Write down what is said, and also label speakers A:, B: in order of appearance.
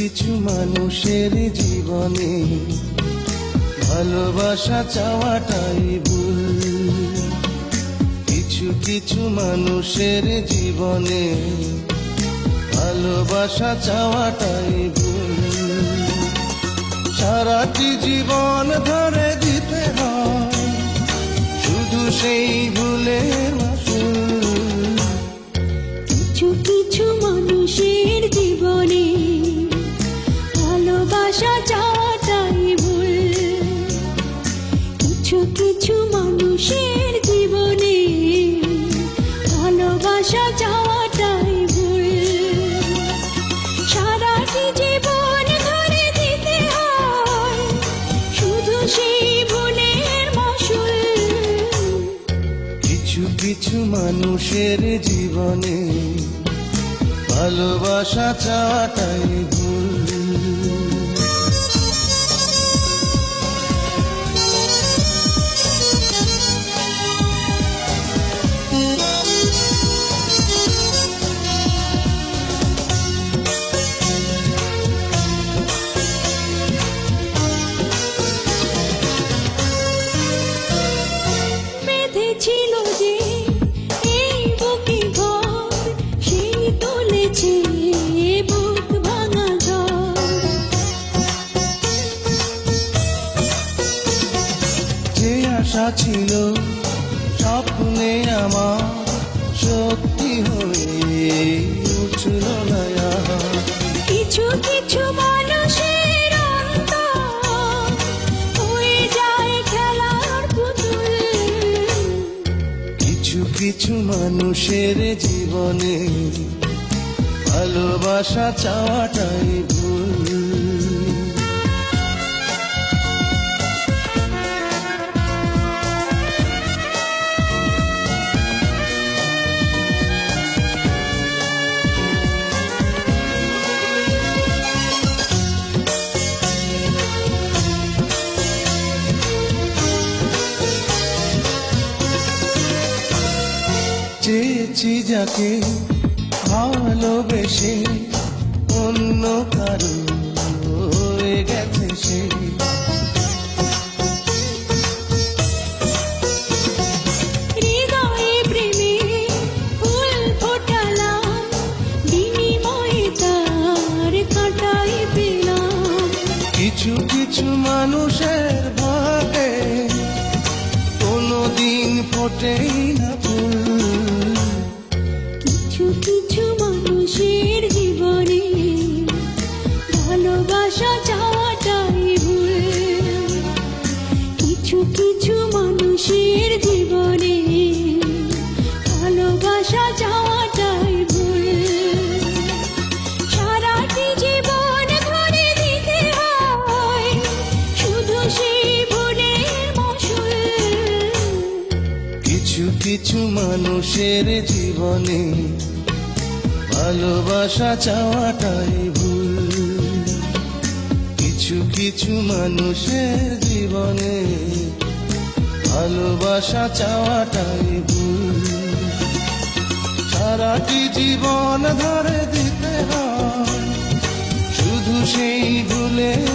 A: কিছু মানুষের জীবনে ভালোবাসা চাওয়াটাই ভুল। কিছু কিছু মানুষের জীবনে ভালোবাসা চাওয়াটাই ভুল। সারাটি জীবন ধরে দিতে হয় শুধু সেই ভুলের মাসুল।
B: কিছু কিছু মানুষের জীবনে ভালোবাসা চাওয়াটাই ভুল। কিছু কিছু মানুষের জীবনে ভালোবাসা চাওয়াটাই ভুল। সারাটি জীবন ধরে দিতে হয় শুধু সেই ভুলের মাসুল।
A: কিছু কিছু মানুষের জীবনে ভালোবাসা চাওয়াটাই ভুল।
B: বেঁধেছিল যে এই বুকে ঘর, সেই তুলেছে বুক ভাঙা ঝড়।
A: যে আশা ছিল স্বপ্নে আমার সত্যি হয়ে উঠল না আর।
B: কিছু কিছু মানুষের অন্তর হয়ে যায় খেলার পুতুল।
A: কিছু কিছু মানুষের জীবনে ভালোবাসা চাওয়াটাই ভুল। চেয়েছি যাকে ভালোবেসে অন্য কারো হয়ে গেছে সে।
B: হৃদয়ে প্রেমে ফুল ফোটালাম, বিনিময়ে তার কাঁটাই পেলাম।
A: কিছু কিছু মানুষের ভাগে কোনোদিন ফোটেই না ফুল।
B: কিছু কিছু মানুষের জীবনে ভালোবাসা চাওয়াটাই ভুল। কিছু কিছু মানুষের জীবনে ভালোবাসা চাওয়াটাই ভুল। সারাটি জীবন ধরে দিতে হয় শুধু সেই ভুলের মাসুল।
A: কিছু কিছু মানুষের জীবনে ভালোবাসা চাওয়াটাই ভুল। কিছু কিছু মানুষের জীবনে ভালোবাসা চাওয়াটাই ভুল। সারাটি জীবন ধরে দিতে হয় শুধু সেই ভুলের